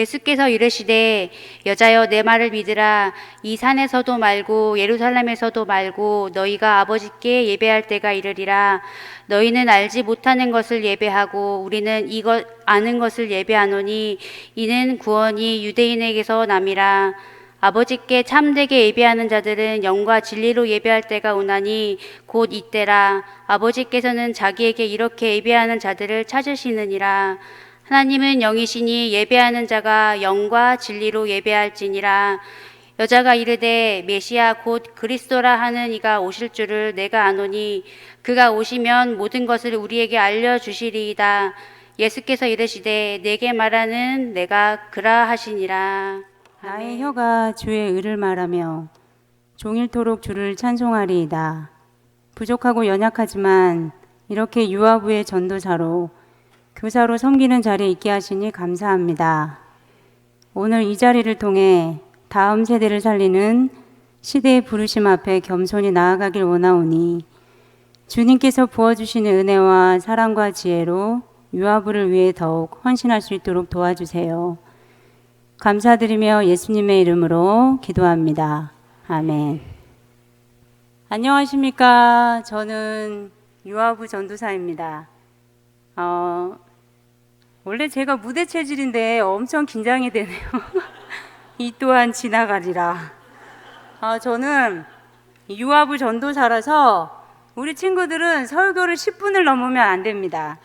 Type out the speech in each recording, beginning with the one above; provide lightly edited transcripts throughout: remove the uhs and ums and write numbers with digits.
예수께서 이르시되 여자여 내 말을 믿으라. 이 산에서도 말고 예루살렘에서도 말고 너희가 아버지께 예배할 때가 이르리라. 너희는 알지 못하는 것을 예배하고 우리는 이것 아는 것을 예배하노니 이는 구원이 유대인에게서 남이라. 아버지께 참되게 예배하는 자들은 영과 진리로 예배할 때가 오나니 곧 이때라. 아버지께서는 자기에게 이렇게 예배하는 자들을 찾으시느니라. 하나님은 영이시니 예배하는 자가 영과 진리로 예배할지니라. 여자가 이르되 메시아 곧 그리스도라 하는 이가 오실 줄을 내가 아노니 그가 오시면 모든 것을 우리에게 알려주시리이다. 예수께서 이르시되 내게 말하는 내가 그라 하시니라. 나의 혀가 주의 의를 말하며 종일토록 주를 찬송하리이다. 부족하고 연약하지만 이렇게 유아부의 전도사로 교사로 섬기는 자리에 있게 하시니 감사합니다. 오늘 이 자리를 통해 다음 세대를 살리는 시대의 부르심 앞에 겸손히 나아가길 원하오니 주님께서 부어주시는 은혜와 사랑과 지혜로 유아부를 위해 더욱 헌신할 수 있도록 도와주세요. 감사드리며 예수님의 이름으로 기도합니다. 아멘. 안녕하십니까. 저는 유아부 전도사입니다. 원래 제가 무대 체질인데 엄청 긴장이 되네요. 이 또한 지나가리라. 저는 유아부 전도사라서 우리 친구들은 설교를 10분을 넘으면 안 됩니다.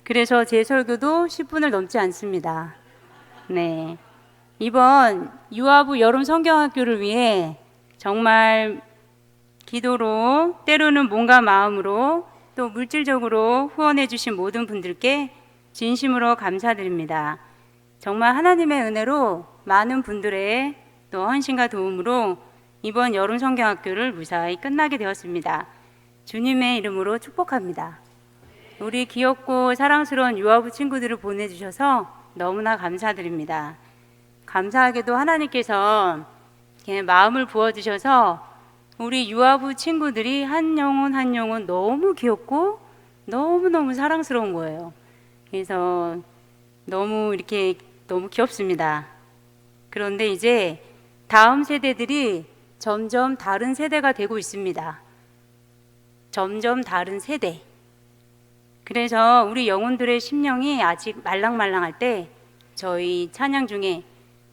그래서 제 설교도 10분을 넘지 않습니다. 네. 이번 유아부 여름 성경학교를 위해 정말 기도로 때로는 몸과 마음으로 또 물질적으로 후원해 주신 모든 분들께 진심으로 감사드립니다. 정말 하나님의 은혜로 많은 분들의 또 헌신과 도움으로 이번 여름 성경학교를 무사히 끝나게 되었습니다. 주님의 이름으로 축복합니다. 우리 귀엽고 사랑스러운 유아부 친구들을 보내주셔서 너무나 감사드립니다. 감사하게도 하나님께서 마음을 부어주셔서 우리 유아부 친구들이 한 영혼 한 영혼 너무 귀엽고 너무너무 사랑스러운 거예요. 그래서 너무 귀엽습니다. 그런데 이제 다음 세대들이 점점 다른 세대가 되고 있습니다. 점점 다른 세대. 그래서 우리 영혼들의 심령이 아직 말랑말랑할 때 저희 찬양 중에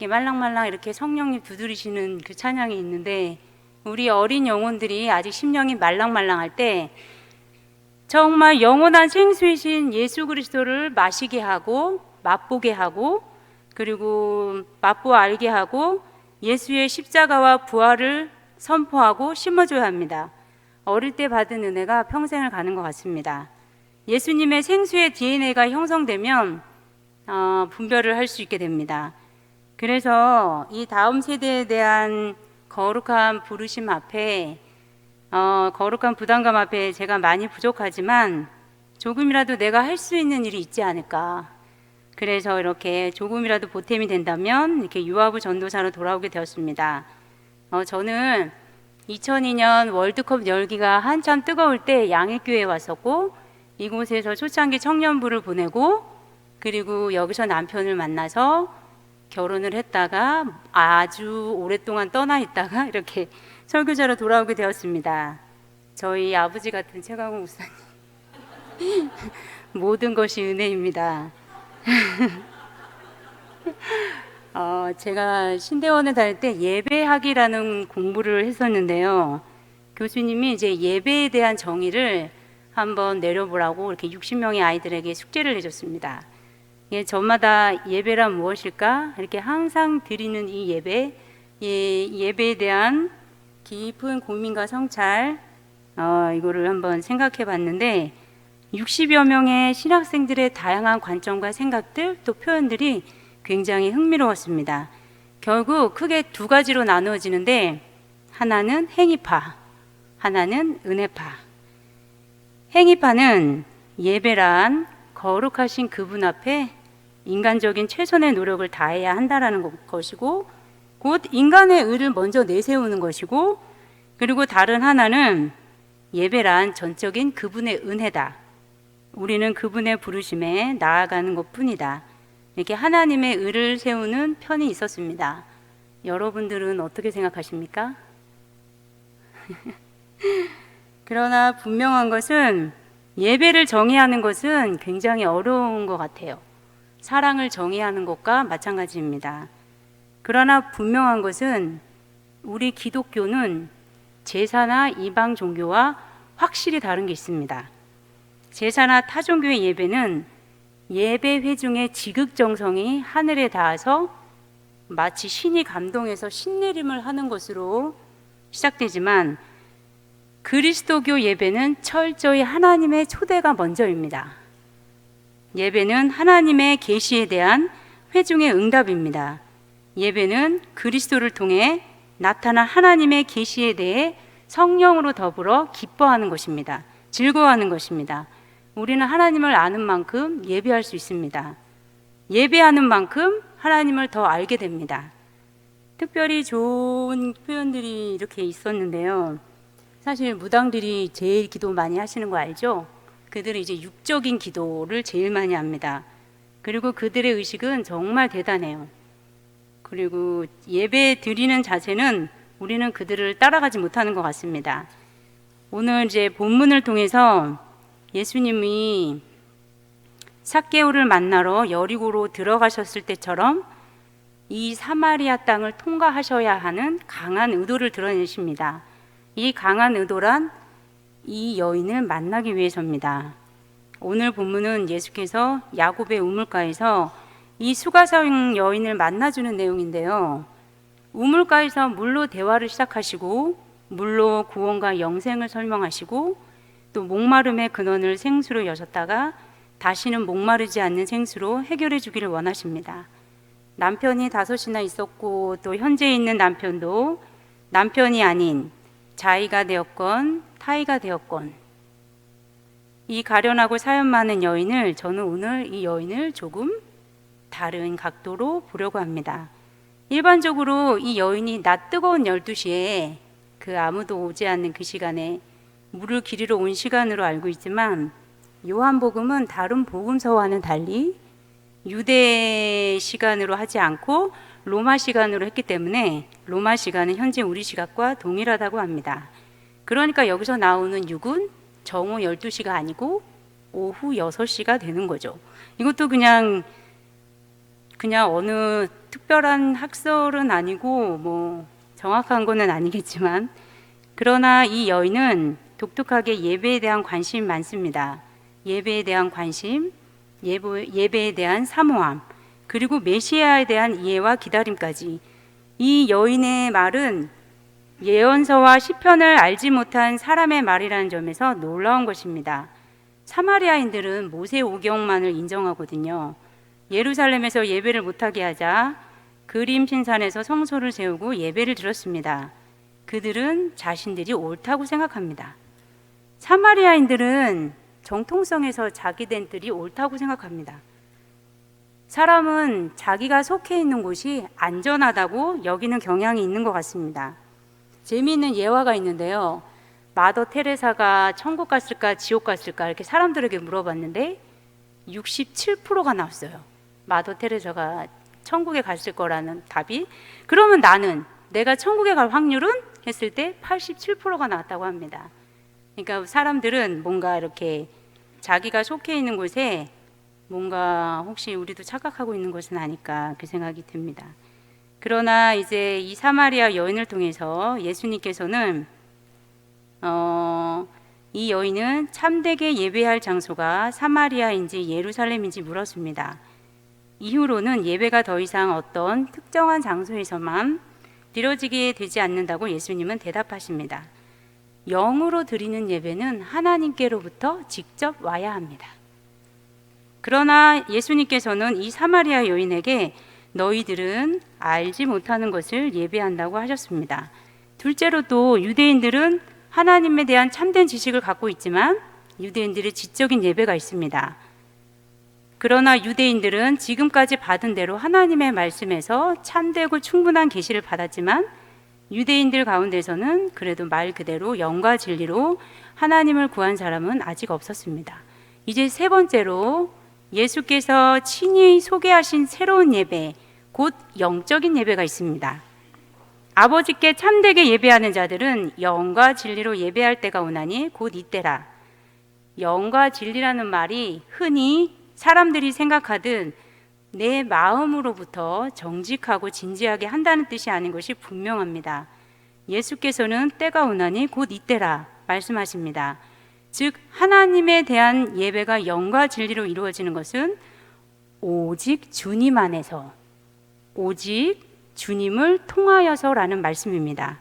말랑말랑 이렇게 성령님 두드리시는 그 찬양이 있는데 우리 어린 영혼들이 아직 심령이 말랑말랑할 때 정말 영원한 생수이신 예수 그리스도를 마시게 하고 맛보게 하고 그리고 맛보아 알게 하고 예수의 십자가와 부활을 선포하고 심어줘야 합니다. 어릴 때 받은 은혜가 평생을 가는 것 같습니다. 예수님의 생수의 DNA가 형성되면 분별을 할 수 있게 됩니다. 그래서 이 다음 세대에 대한 거룩한 부르심 앞에 거룩한 부담감 앞에 제가 많이 부족하지만 조금이라도 내가 할 수 있는 일이 있지 않을까. 그래서 이렇게 조금이라도 보탬이 된다면 이렇게 유아부 전도사로 돌아오게 되었습니다. 저는 2002년 월드컵 열기가 한참 뜨거울 때 양해교회에 왔었고 이곳에서 초창기 청년부를 보내고 그리고 여기서 남편을 만나서 결혼을 했다가 아주 오랫동안 떠나 있다가 이렇게 설교자로 돌아오게 되었습니다. 저희 아버지 같은 최강호 목사님 모든 것이 은혜입니다. 제가 신대원에 다닐 때 예배학이라는 공부를 했었는데요. 교수님이 이제 예배에 대한 정의를 한번 내려보라고 이렇게 60명의 아이들에게 숙제를 내줬습니다. 저마다 예배란 무엇일까? 이렇게 항상 드리는 이 예배, 예배에 대한 깊은 고민과 성찰, 이거를 한번 생각해 봤는데 60여 명의 신학생들의 다양한 관점과 생각들 또 표현들이 굉장히 흥미로웠습니다. 결국 크게 두 가지로 나누어지는데 하나는 행위파, 하나는 은혜파. 행위파는 예배란 거룩하신 그분 앞에 인간적인 최선의 노력을 다해야 한다라는 것이고 곧 인간의 의를 먼저 내세우는 것이고 그리고 다른 하나는 예배란 전적인 그분의 은혜다. 우리는 그분의 부르심에 나아가는 것뿐이다. 이렇게 하나님의 의를 세우는 편이 있었습니다. 여러분들은 어떻게 생각하십니까? 그러나 분명한 것은 예배를 정의하는 것은 굉장히 어려운 것 같아요. 사랑을 정의하는 것과 마찬가지입니다. 그러나 분명한 것은 우리 기독교는 제사나 이방 종교와 확실히 다른 게 있습니다. 제사나 타 종교의 예배는 예배 회중의 지극정성이 하늘에 닿아서 마치 신이 감동해서 신내림을 하는 것으로 시작되지만, 그리스도교 예배는 철저히 하나님의 초대가 먼저입니다. 예배는 하나님의 계시에 대한 회중의 응답입니다. 예배는 그리스도를 통해 나타난 하나님의 계시에 대해 성령으로 더불어 기뻐하는 것입니다. 즐거워하는 것입니다. 우리는 하나님을 아는 만큼 예배할 수 있습니다. 예배하는 만큼 하나님을 더 알게 됩니다. 특별히 좋은 표현들이 이렇게 있었는데요. 사실 무당들이 제일 기도 많이 하시는 거 알죠? 그들은 이제 육적인 기도를 제일 많이 합니다. 그리고 그들의 의식은 정말 대단해요. 그리고 예배 드리는 자세는 우리는 그들을 따라가지 못하는 것 같습니다. 오늘 이제 본문을 통해서 예수님이 삭개오를 만나러 여리고로 들어가셨을 때처럼 이 사마리아 땅을 통과하셔야 하는 강한 의도를 드러내십니다. 이 강한 의도란 이 여인을 만나기 위해서입니다. 오늘 본문은 예수께서 야곱의 우물가에서 이 수가성 여인을 만나주는 내용인데요. 우물가에서 물로 대화를 시작하시고 물로 구원과 영생을 설명하시고 또 목마름의 근원을 생수로 여셨다가 다시는 목마르지 않는 생수로 해결해 주기를 원하십니다. 남편이 5이나 있었고 또 현재 있는 남편도 남편이 아닌 자의가 되었건 타의가 되었건 이 가련하고 사연 많은 여인을, 저는 오늘 이 여인을 조금 다른 각도로 보려고 합니다. 일반적으로 이 여인이 낮 뜨거운 12시에 그 아무도 오지 않는 그 시간에 물을 기르러 온 시간으로 알고 있지만, 요한복음은 다른 복음서와는 달리 유대 시간으로 하지 않고 로마 시간으로 했기 때문에 로마 시간은 현재 우리 시각과 동일하다고 합니다. 그러니까 여기서 나오는 6은 정오 12시가 아니고 오후 6시가 되는 거죠. 이것도 그냥 어느 특별한 학설은 아니고 뭐 정확한 거는 아니겠지만, 그러나 이 여인은 독특하게 예배에 대한 관심이 많습니다. 예배에 대한 관심, 예배에 대한 사모함, 그리고 메시아에 대한 이해와 기다림까지. 이 여인의 말은 예언서와 시편을 알지 못한 사람의 말이라는 점에서 놀라운 것입니다. 사마리아인들은 모세 오경만을 인정하거든요. 예루살렘에서 예배를 못하게 하자 그림 신산에서 성소를 세우고 예배를 드렸습니다. 그들은 자신들이 옳다고 생각합니다. 사마리아인들은 정통성에서 자기들이 옳다고 생각합니다. 사람은 자기가 속해 있는 곳이 안전하다고 여기는 경향이 있는 것 같습니다. 재미있는 예화가 있는데요. 마더 테레사가 천국 갔을까 지옥 갔을까 이렇게 사람들에게 물어봤는데 67%가 나왔어요. 마더 테레사가 천국에 갔을 거라는 답이. 그러면 내가 천국에 갈 확률은? 했을 때 87%가 나왔다고 합니다. 그러니까 사람들은 뭔가 이렇게 자기가 속해 있는 곳에 뭔가 혹시 우리도 착각하고 있는 것은 아닐까 그 생각이 듭니다. 그러나 이제 이 사마리아 여인을 통해서 예수님께서는 이 여인은 참되게 예배할 장소가 사마리아인지 예루살렘인지 물었습니다. 이후로는 예배가 더 이상 어떤 특정한 장소에서만 드려지게 되지 않는다고 예수님은 대답하십니다. 영으로 드리는 예배는 하나님께로부터 직접 와야 합니다. 그러나 예수님께서는 이 사마리아 여인에게 너희들은 알지 못하는 것을 예배한다고 하셨습니다. 둘째로 또 유대인들은 하나님에 대한 참된 지식을 갖고 있지만 유대인들의 지적인 예배가 있습니다. 그러나 유대인들은 지금까지 받은 대로 하나님의 말씀에서 참되고 충분한 계시를 받았지만 유대인들 가운데서는 그래도 말 그대로 영과 진리로 하나님을 구한 사람은 아직 없었습니다. 이제 세 번째로 예수께서 친히 소개하신 새로운 예배, 곧 영적인 예배가 있습니다. 아버지께 참되게 예배하는 자들은 영과 진리로 예배할 때가 오나니 곧 이때라. 영과 진리라는 말이 흔히 사람들이 생각하듯 내 마음으로부터 정직하고 진지하게 한다는 뜻이 아닌 것이 분명합니다. 예수께서는 때가 오나니 곧 이때라 말씀하십니다. 즉 하나님에 대한 예배가 영과 진리로 이루어지는 것은 오직 주님 안에서, 오직 주님을 통하여서라는 말씀입니다.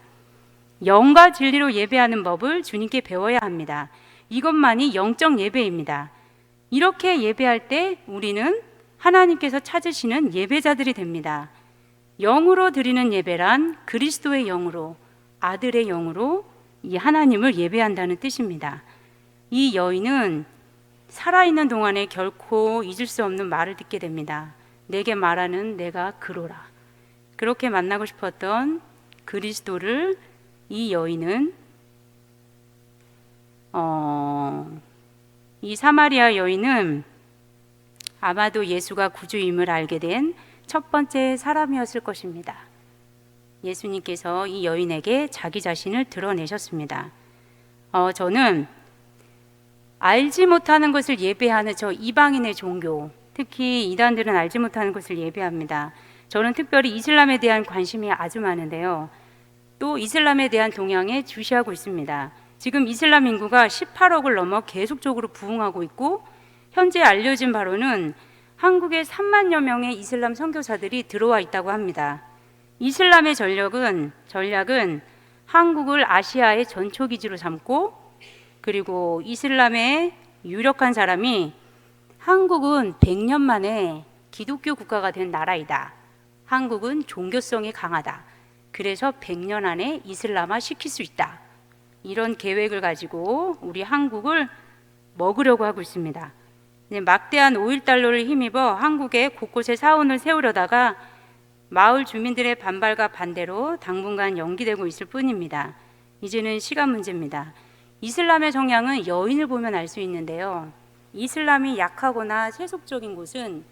영과 진리로 예배하는 법을 주님께 배워야 합니다. 이것만이 영적 예배입니다. 이렇게 예배할 때 우리는 하나님께서 찾으시는 예배자들이 됩니다. 영으로 드리는 예배란 그리스도의 영으로, 아들의 영으로 이 하나님을 예배한다는 뜻입니다. 이 여인은 살아있는 동안에 결코 잊을 수 없는 말을 듣게 됩니다. 내게 말하는 내가 그로라. 그렇게 만나고 싶었던 그리스도를 이 여인은 이 사마리아 여인은 아마도 예수가 구주임을 알게 된 첫 번째 사람이었을 것입니다. 예수님께서 이 여인에게 자기 자신을 드러내셨습니다. 저는 알지 못하는 것을 예배하는 저 이방인의 종교, 특히 이단들은 알지 못하는 것을 예배합니다. 저는 특별히 이슬람에 대한 관심이 아주 많은데요. 또 이슬람에 대한 동향에 주시하고 있습니다. 지금 이슬람 인구가 18억을 넘어 계속적으로 부흥하고 있고, 현재 알려진 바로는 한국에 3만여 명의 이슬람 선교사들이 들어와 있다고 합니다. 이슬람의 전략은 한국을 아시아의 전초기지로 삼고, 그리고 이슬람의 유력한 사람이 한국은 100년 만에 기독교 국가가 된 나라이다. 한국은 종교성이 강하다. 그래서 100년 안에 이슬람화 시킬 수 있다. 이런 계획을 가지고 우리 한국을 먹으려고 하고 있습니다. 막대한 오일달러를 힘입어 한국에 곳곳에 사원을 세우려다가 마을 주민들의 반발과 반대로 당분간 연기되고 있을 뿐입니다. 이제는 시간 문제입니다. 이슬람의 성향은 여인을 보면 알 수 있는데요. 이슬람이 약하거나 세속적인 곳은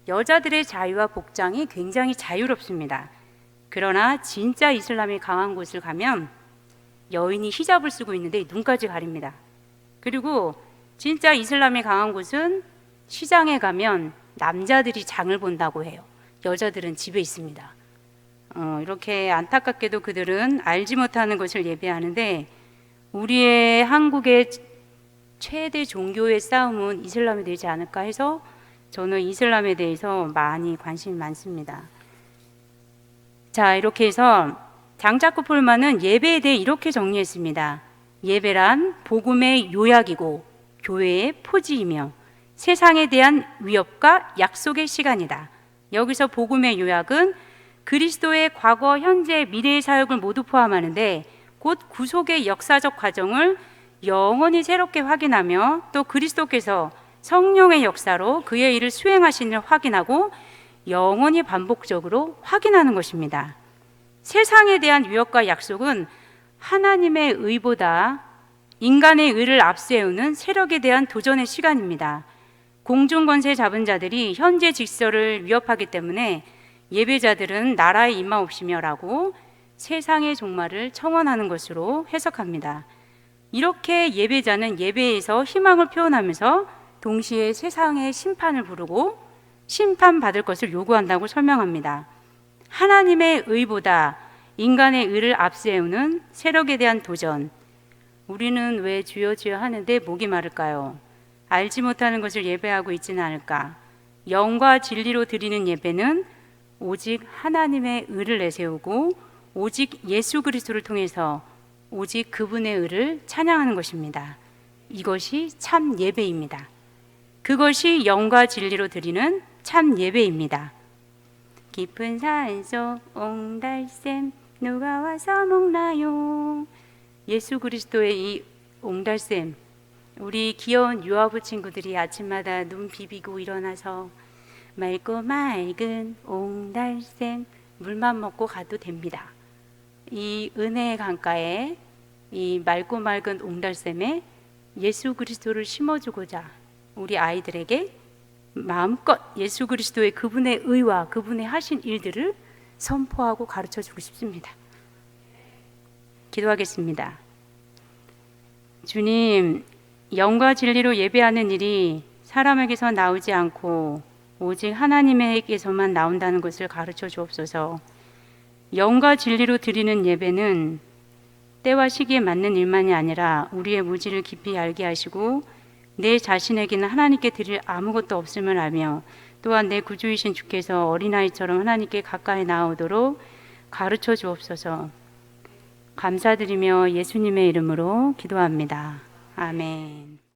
여자들의 자유와 복장이 굉장히 자유롭습니다. 그러나 진짜 이슬람이 강한 곳을 가면 여인이 히잡을 쓰고 있는데 눈까지 가립니다. 그리고 진짜 이슬람이 강한 곳은 시장에 가면 남자들이 장을 본다고 해요. 여자들은 집에 있습니다. 이렇게 안타깝게도 그들은 알지 못하는 것을 예배하는데, 우리의 한국의 최대 종교의 싸움은 이슬람이 되지 않을까 해서 저는 이슬람에 대해서 많이 관심이 많습니다. 자, 이렇게 해서 장자크 폴만은 예배에 대해 이렇게 정리했습니다. 예배란 복음의 요약이고 교회의 포지이며 세상에 대한 위협과 약속의 시간이다. 여기서 복음의 요약은 그리스도의 과거, 현재, 미래의 사역을 모두 포함하는데, 곧 구속의 역사적 과정을 영원히 새롭게 확인하며 또 그리스도께서 성령의 역사로 그의 일을 수행하시는 확인하고 영원히 반복적으로 확인하는 것입니다. 세상에 대한 위협과 약속은 하나님의 의보다 인간의 의를 앞세우는 세력에 대한 도전의 시간입니다. 공중권세 잡은 자들이 현재 질서를 위협하기 때문에 예배자들은 나라의 임하옵시며라고 세상의 종말을 청원하는 것으로 해석합니다. 이렇게 예배자는 예배에서 희망을 표현하면서 동시에 세상의 심판을 부르고 심판받을 것을 요구한다고 설명합니다. 하나님의 의보다 인간의 의를 앞세우는 세력에 대한 도전. 우리는 왜 주여 주여 하는데 목이 마를까요? 알지 못하는 것을 예배하고 있지는 않을까? 영과 진리로 드리는 예배는 오직 하나님의 의를 내세우고 오직 예수 그리스도를 통해서 오직 그분의 의를 찬양하는 것입니다. 이것이 참 예배입니다. 그것이 영과 진리로 드리는 참 예배입니다. 깊은 산속 옹달샘 누가 와서 먹나요? 예수 그리스도의 이 옹달샘, 우리 귀여운 유아부 친구들이 아침마다 눈 비비고 일어나서 맑고 맑은 옹달샘 물만 먹고 가도 됩니다. 이 은혜의 강가에 이 맑고 맑은 옹달샘에 예수 그리스도를 심어주고자 우리 아이들에게 마음껏 예수 그리스도의 그분의 의와 그분의 하신 일들을 선포하고 가르쳐 주고 싶습니다. 기도하겠습니다. 주님, 영과 진리로 예배하는 일이 사람에게서 나오지 않고 오직 하나님에게서만 나온다는 것을 가르쳐 주옵소서. 영과 진리로 드리는 예배는 때와 시기에 맞는 일만이 아니라 우리의 무지를 깊이 알게 하시고 내 자신에게는 하나님께 드릴 아무것도 없음을 알며 또한 내 구주이신 주께서 어린아이처럼 하나님께 가까이 나오도록 가르쳐 주옵소서. 감사드리며 예수님의 이름으로 기도합니다. 아멘.